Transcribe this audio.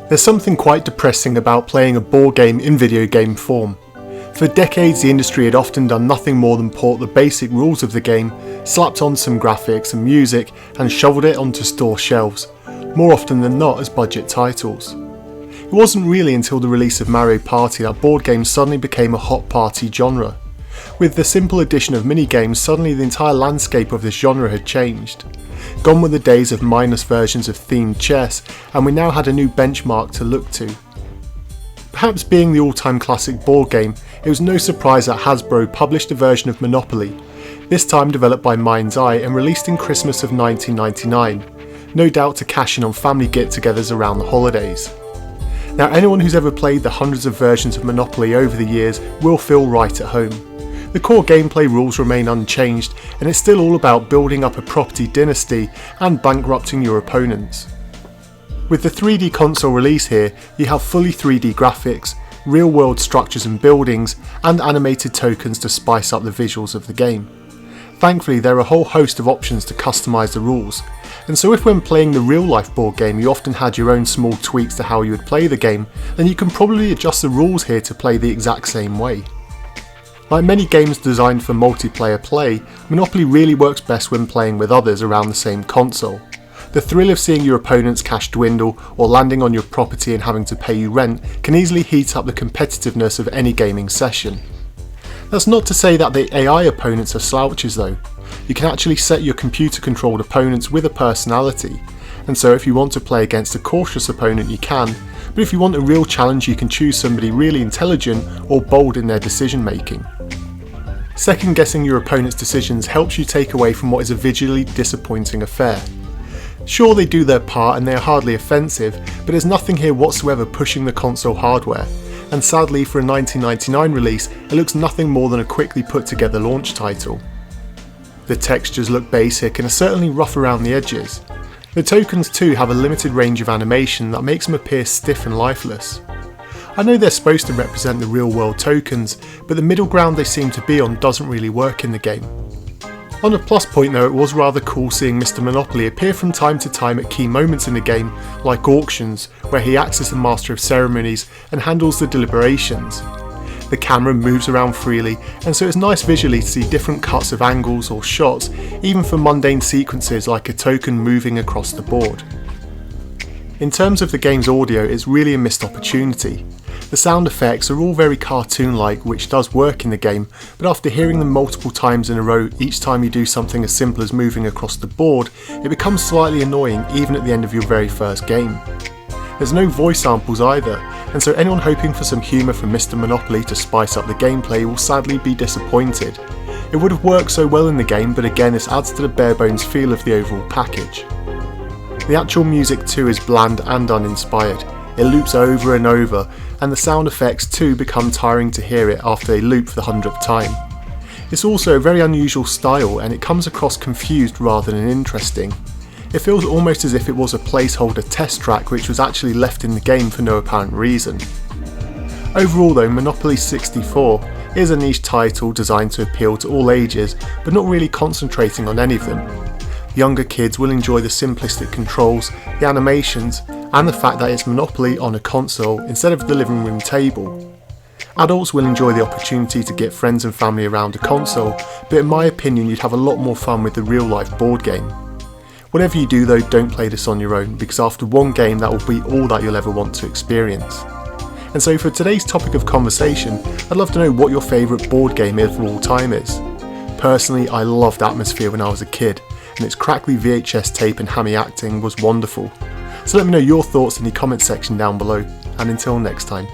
There's something quite depressing about playing a board game in video game form. For decades the industry had often done nothing more than port the basic rules of the game, slapped on some graphics and music and shoveled it onto store shelves, more often than not as budget titles. It wasn't really until the release of Mario Party that board games suddenly became a hot party genre. With the simple addition of minigames, suddenly the entire landscape of this genre had changed. Gone were the days of mindless versions of themed chess, and we now had a new benchmark to look to. Perhaps being the all-time classic board game, it was no surprise that Hasbro published a version of Monopoly, this time developed by Mind's Eye and released in Christmas of 1999, no doubt to cash in on family get-togethers around the holidays. Now anyone who's ever played the hundreds of versions of Monopoly over the years will feel right at home. The core gameplay rules remain unchanged, and it's still all about building up a property dynasty and bankrupting your opponents. With the 3D console release here, you have fully 3D graphics, real world structures and buildings, and animated tokens to spice up the visuals of the game. Thankfully there are a whole host of options to customise the rules, and so if when playing the real life board game you often had your own small tweaks to how you would play the game, then you can probably adjust the rules here to play the exact same way. Like many games designed for multiplayer play, Monopoly really works best when playing with others around the same console. The thrill of seeing your opponent's cash dwindle or landing on your property and having to pay you rent can easily heat up the competitiveness of any gaming session. That's not to say that the AI opponents are slouches though. You can actually set your computer controlled opponents with a personality, and so if you want to play against a cautious opponent you can, but if you want a real challenge you can choose somebody really intelligent or bold in their decision making. Second guessing your opponent's decisions helps you take away from what is a visually disappointing affair. Sure, they do their part and they are hardly offensive, but there's nothing here whatsoever pushing the console hardware, and sadly for a 1999 release it looks nothing more than a quickly put together launch title. The textures look basic and are certainly rough around the edges. The tokens too have a limited range of animation that makes them appear stiff and lifeless. I know they're supposed to represent the real world tokens, but the middle ground they seem to be on doesn't really work in the game. On a plus point though, it was rather cool seeing Mr. Monopoly appear from time to time at key moments in the game, like auctions, where he acts as the master of ceremonies and handles the deliberations. The camera moves around freely, and so it's nice visually to see different cuts of angles or shots, even for mundane sequences like a token moving across the board. In terms of the game's audio, it's really a missed opportunity. The sound effects are all very cartoon-like, which does work in the game, but after hearing them multiple times in a row each time you do something as simple as moving across the board, it becomes slightly annoying even at the end of your very first game. There's no voice samples either, and so anyone hoping for some humour from Mr. Monopoly to spice up the gameplay will sadly be disappointed. It would have worked so well in the game, but again this adds to the bare bones feel of the overall package. The actual music too is bland and uninspired. It loops over and over, and the sound effects too become tiring to hear it after they loop for the 100th time. It's also a very unusual style, and it comes across confused rather than interesting. It feels almost as if it was a placeholder test track which was actually left in the game for no apparent reason. Overall though, Monopoly 64 is a niche title designed to appeal to all ages, but not really concentrating on any of them. Younger kids will enjoy the simplistic controls, the animations, and the fact that it's Monopoly on a console instead of the living room table. Adults will enjoy the opportunity to get friends and family around a console, but in my opinion you'd have a lot more fun with the real life board game. Whatever you do though, don't play this on your own, because after one game that will be all that you'll ever want to experience. And so for today's topic of conversation, I'd love to know what your favourite board game of all time is. Personally, I loved Atmosphere when I was a kid, and its crackly VHS tape and hammy acting was wonderful. So let me know your thoughts in the comment section down below, and until next time.